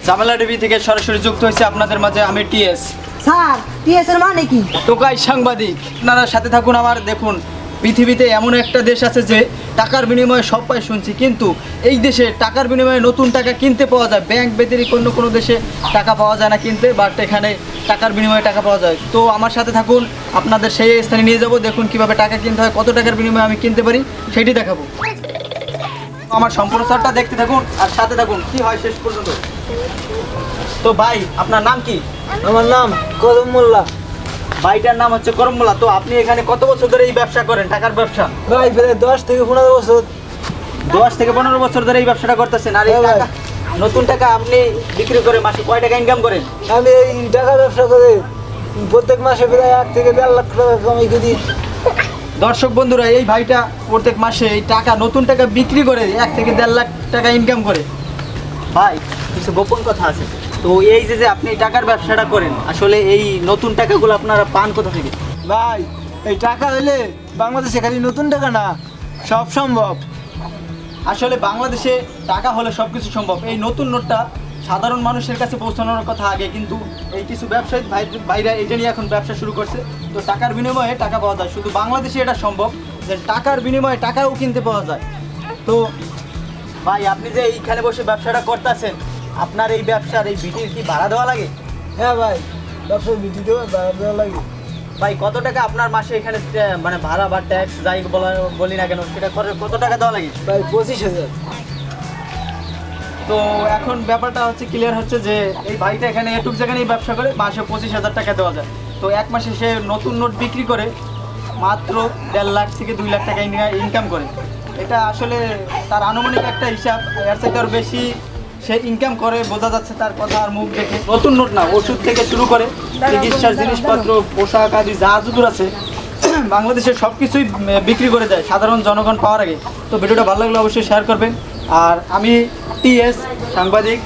ঝামেলা টিভি থেকে সরাসরি যুক্ত হয়েছে আপনাদের মাঝে আমি টিএস। স্যার টিএস এর মানে কি? টোকাই সাংবাদিক। আপনারা সাথে থাকুন। আমার দেখুন, পৃথিবীতে এমন একটা দেশ আছে যে টাকার বিনিময়ে সব পায় শুনছি, কিন্তু এই দেশে টাকার বিনিময়ে নতুন টাকা কিনতে পাওয়া যায়। ব্যাংক ব্যতিরিক্ত অন্য কোনো দেশে টাকা পাওয়া যায় না কিনতে, বাট এখানে টাকার বিনিময়ে টাকা পাওয়া যায়। তো আমার সাথে থাকুন, আপনাদের সেই স্থানে নিয়ে যাব। দেখুন কিভাবে টাকা কিনতে হয়, কত টাকার বিনিময়ে আমি কিনতে পারি সেটি দেখাবো। আমার সম্প্রচারটা দেখতে থাকুন আর সাথে থাকুন, কি হয় শেষ পর্যন্ত। তো ভাই, আপনার নাম কি? আমার নাম কদম মোল্লা। ভাইটার নাম হচ্ছে করম মোল্লা। তো আপনি এখানে কত বছর ধরে এই ব্যবসা করেন, টাকার ব্যবসা? ভাই প্রায় 10 থেকে 15 বছর। 10 থেকে 15 বছর ধরে এই ব্যবসাটা করতেছেন। আর এই হ্যাঁ ভাই। টাকা, নতুন টাকা আপনি বিক্রি করে মাসে কয় টাকা ইনকাম করেন? আমি এই টাকা ব্যবসা করে প্রত্যেক মাসে প্রায় 1 থেকে 1.5 লাখ টাকা কামাই করি। দর্শক বন্ধুরা, এই ভাইটা প্রত্যেক মাসে এই টাকা, নতুন টাকা বিক্রি করে 1 থেকে 1.5 লাখ টাকা ইনকাম করে। ভাই, কিছু গোপন কথা আছে। তো এই যে আপনি টাকার ব্যবসাটা করেন, আসলে এই নতুন টাকাগুলো আপনারা পান কোথা থেকে? ভাই এই টাকা হইলে বাংলাদেশে খালি নতুন টাকা না, সব সম্ভব। আসলে বাংলাদেশে টাকা হলে সব কিছু সম্ভব। এই নতুন নোটটা সাধারণ মানুষের কাছে পৌঁছানোর কথা আগে, কিন্তু এই কিছু ব্যবসায়ী ভাইরা এটা নিয়ে এখন ব্যবসা শুরু করছে। তো টাকার বিনিময়ে টাকা পাওয়া যায়। শুধু বাংলাদেশে এটা সম্ভব যে টাকার বিনিময়ে টাকাও কিনতে পাওয়া যায়। তো ভাই, আপনি যে এইখানে বসে ব্যবসাটা করতেছেন, আপনার এই ব্যবসার এই বিটির কি ভাড়া দেওয়া লাগে? হ্যাঁ ভাই, ব্যবসার বিধি দেওয়া লাগে। ভাই, কত টাকা আপনার মাসে এখানে মানে ভাড়া বা ট্যাক্স যাই বলি না কেন, সেটা কত টাকা দেওয়া লাগে? ভাই 25,000। তো এখন ব্যাপারটা হচ্ছে ক্লিয়ার হচ্ছে যে এই ভাইটা এখানে এটুক জায়গায় ব্যবসা করে মাসে 25,000 টাকা দেওয়া যায়। তো এক মাসে সে নতুন নোট বিক্রি করে মাত্র 1.5 লাখ থেকে 2 লাখ টাকা ইনকাম করে। এটা আসলে তার আনুমানিক একটা হিসাব। এর চাইতে আরও বেশি সে ইনকাম করে, বোঝা যাচ্ছে তার কথা আর মুখ দেখে। নতুন নোট না, ওষুধ থেকে শুরু করে চিকিৎসার জিনিসপত্র, পোশাক আদি যা যদুর আছে বাংলাদেশের সব কিছুই বিক্রি করে যায় সাধারণ জনগণ পাওয়ার আগে। তো ভিডিওটা ভালো লাগলে অবশ্যই শেয়ার করবেন। আর আমি টিএস সাংবাদিক।